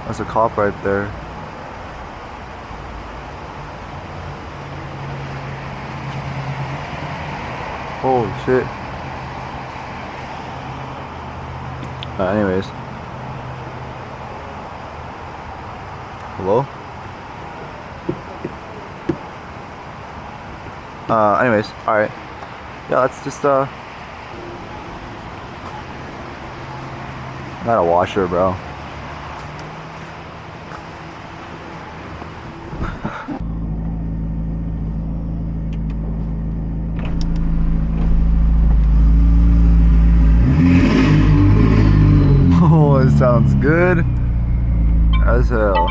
That's a cop right there. Holy shit. Anyways. Hello? Anyways, alright. Yeah, let's just, I gotta wash her, bro. Oh, it sounds good as hell.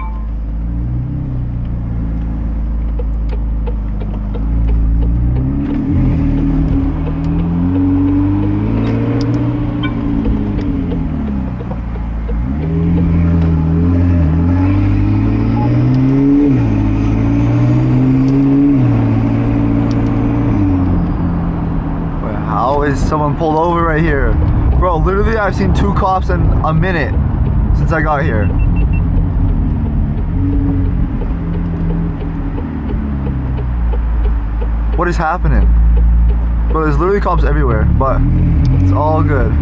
Someone pulled over right here. Bro, literally I've seen 2 cops in a minute since I got here. What is happening? Bro, there's literally cops everywhere, but it's all good.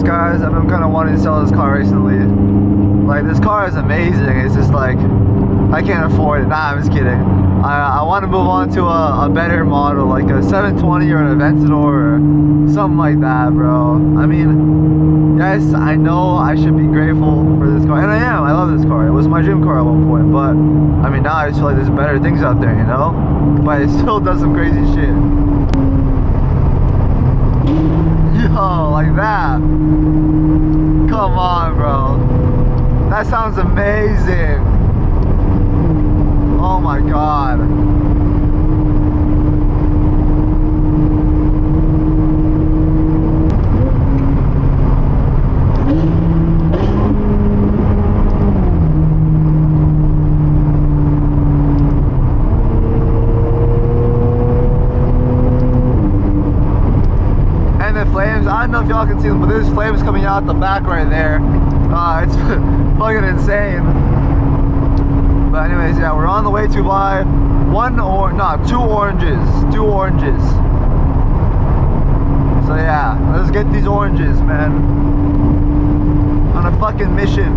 Guys, I've been kind of wanting to sell this car recently. Like, this car is amazing. It's just like, I can't afford it. Nah, I'm just kidding. I want to move on to a better model, like a 720 or an Aventador or something like that, bro. I mean, yes, I know I should be grateful for this car, and I am. I love this car. It was my dream car at one point, but I mean, now I just feel like there's better things out there, you know? But it still does some crazy shit. Yo, like that. Come on, bro. That sounds amazing. Oh my god. Flames. I don't know if y'all can see them, but there's flames coming out the back right there. It's fucking insane. But anyways, yeah, we're on the way to buy 2 oranges. 2 oranges. So yeah, let's get these oranges, man. On a fucking mission.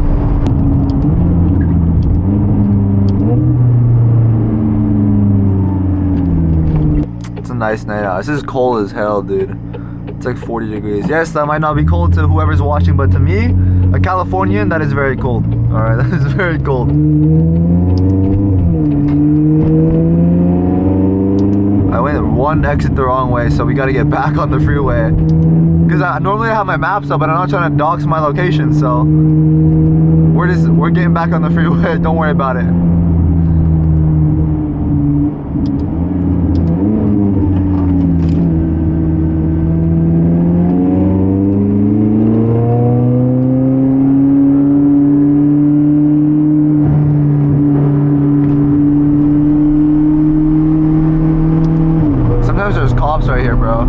It's a nice night out. This is cold as hell, dude. It's like 40 degrees. Yes, that might not be cold to whoever's watching, but to me, a Californian, that is very cold. Alright, that is very cold. I went one exit the wrong way, so we gotta get back on the freeway. Because normally I have my maps up, but I'm not trying to dox my location, so we're getting back on the freeway. Don't worry about it. There's cops right here, bro.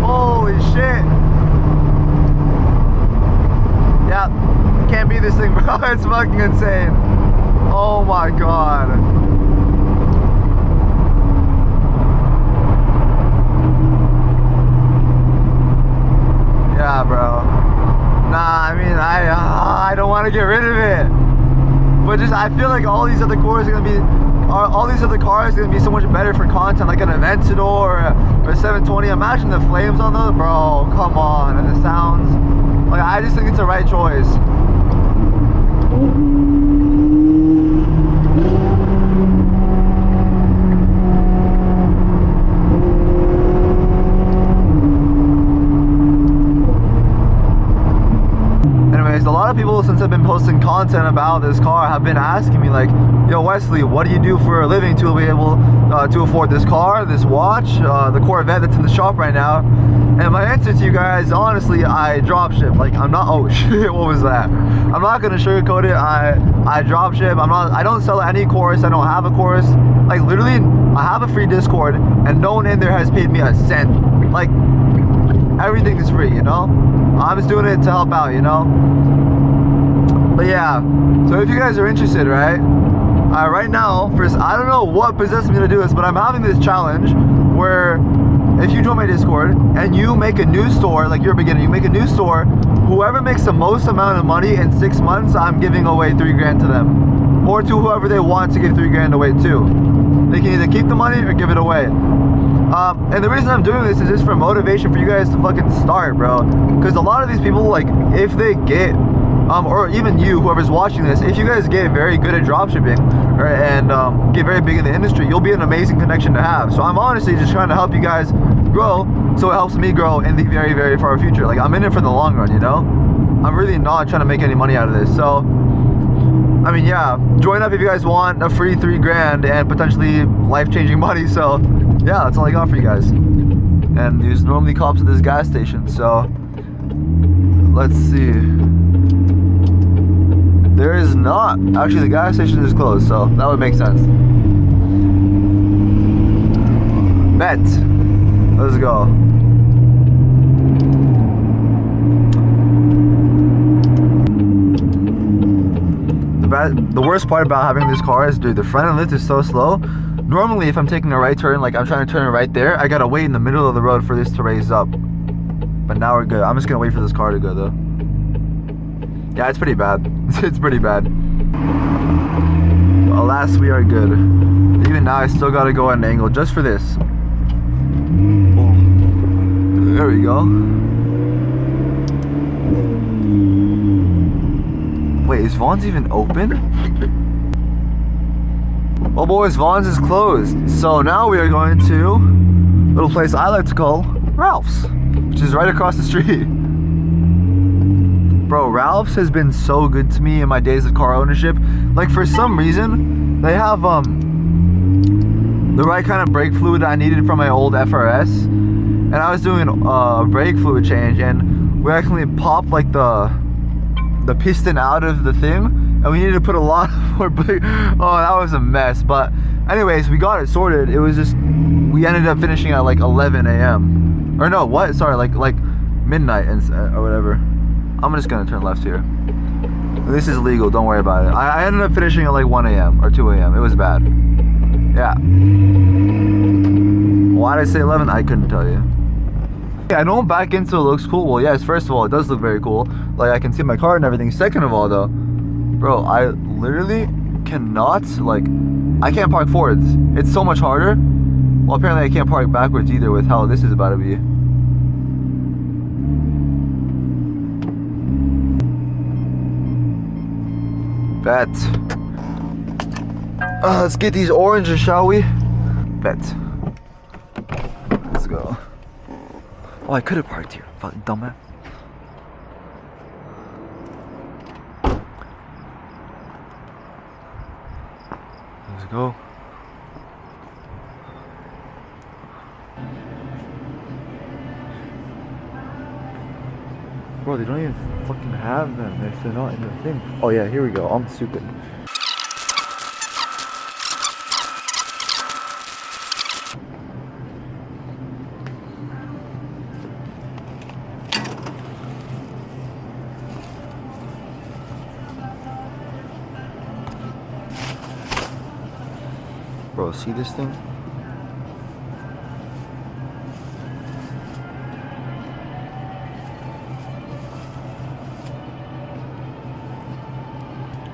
Holy shit. Yeah, can't beat this thing, bro. It's fucking insane. Oh my god. Yeah, bro. Nah, I mean, I don't want to get rid of it, but just I feel like all these other cars are gonna be so much better for content, like an Aventador or a 720. Imagine the flames on those, bro. Come on, and the sounds. Like, I just think it's the right choice. of people, since I've been posting content about this car, have been asking me like, yo Wesley, what do you do for a living to be able to afford this car, this watch, the Corvette that's in the shop right now? And my answer to you guys, honestly, I dropship. Like, I'm not, oh shit, what was that? I'm not gonna sugarcoat it. I dropship. I don't sell any course. I don't have a course. Like, literally, I have a free Discord and no one in there has paid me a cent. Like, everything is free, you know? I'm just doing it to help out, you know? But yeah, so if you guys are interested, right? Right now, first, I don't know what possessed me to do this, but I'm having this challenge where if you join my Discord and you make a new store, like you're a beginner, you make a new store, whoever makes the most amount of money in 6 months, I'm giving away 3 grand to them. Or to whoever they want to give 3 grand away to. They can either keep the money or give it away. And the reason I'm doing this is just for motivation for you guys to fucking start, bro. Because a lot of these people, like, if they get, or even you, whoever's watching this, if you guys get very good at dropshipping and get very big in the industry, you'll be an amazing connection to have. So I'm honestly just trying to help you guys grow, so it helps me grow in the very, very far future. Like, I'm in it for the long run, you know? I'm really not trying to make any money out of this. So, I mean, yeah, join up if you guys want a free 3 grand and potentially life-changing money. So, yeah, that's all I got for you guys. And there's normally cops at this gas station, so let's see. There is not. Actually, the gas station is closed, so that would make sense. Bet. Let's go. The worst part about having this car is, dude, the front end lift is so slow. Normally, if I'm taking a right turn, like I'm trying to turn right there, I gotta wait in the middle of the road for this to raise up. But now we're good. I'm just gonna wait for this car to go, though. Yeah, it's pretty bad. It's pretty bad. Alas, we are good. Even now, I still gotta go at an angle just for this. Oh. There we go. Wait, is Vaughn's even open? Well, boys, Vaughn's is closed. So now we are going to a little place I like to call Ralph's, which is right across the street. Bro, Ralph's has been so good to me in my days of car ownership. Like, for some reason, they have the right kind of brake fluid I needed from my old FRS. And I was doing a brake fluid change, and we actually popped like the piston out of the thing, and we needed to put a lot more brake. Oh, that was a mess. But anyways, we got it sorted. It was just, we ended up finishing at like 11 a.m. Or no, what? Sorry, like midnight and or whatever. I'm just gonna turn left here. This is legal, don't worry about it. I ended up finishing at like 1 a.m. or 2 a.m. It was bad. Yeah. Why did I say 11? I couldn't tell you. I know back into it looks cool. Well, yes, first of all, it does look very cool. Like, I can see my car and everything. Second of all, though, bro, I literally cannot, like, I can't park forwards. It's so much harder. Well, apparently I can't park backwards either with how this is about to be. Bet. Let's get these oranges, shall we? Bet. Let's go. Oh, I could have parked here. Fucking dumbass. Let's go. Bro, they don't even fucking have them if they're not in the thing. Oh yeah, here we go. I'm stupid. Bro, see this thing?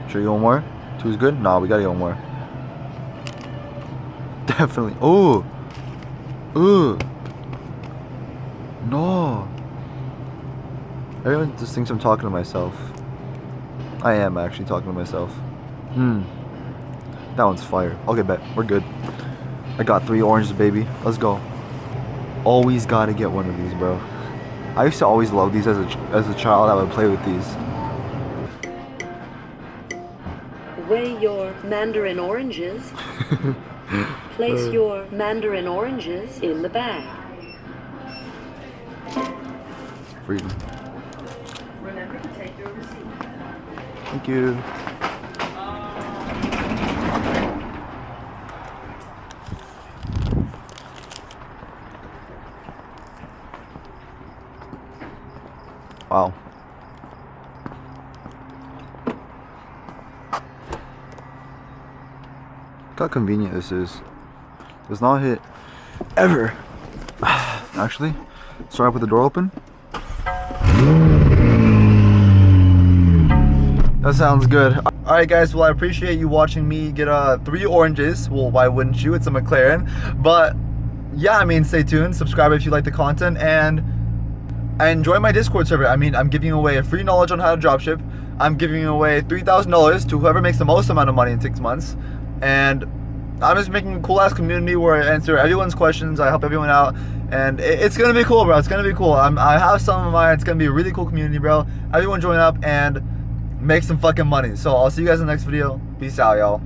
Sure you want more? 2 is good? Nah, we gotta get one more. Definitely. Oh! Ooh! No! Everyone just thinks I'm talking to myself. I am actually talking to myself. That one's fire. Okay, bet. We're good. I got 3 oranges, baby. Let's go. Always gotta get one of these, bro. I used to always love these as a child. I would play with these. Weigh your mandarin oranges. Place your mandarin oranges in the bag. Freedom. Remember to take your receipt. Thank you. Wow. Look how convenient this is. Does not hit ever. Actually, start with the door open. That sounds good. Alright guys, well I appreciate you watching me get 3 oranges. Well, why wouldn't you? It's a McLaren. But yeah, I mean, stay tuned, subscribe if you like the content, and enjoy my Discord server. I mean, I'm giving away a free knowledge on how to dropship. I'm giving away $3,000 to whoever makes the most amount of money in 6 months. And I'm just making a cool ass community where I answer everyone's questions, I help everyone out, and it's gonna be cool, bro. It's gonna be cool. I have some of mine. It's gonna be a really cool community, bro. Everyone join up and make some fucking money. So I'll see you guys in the next video. Peace out, y'all.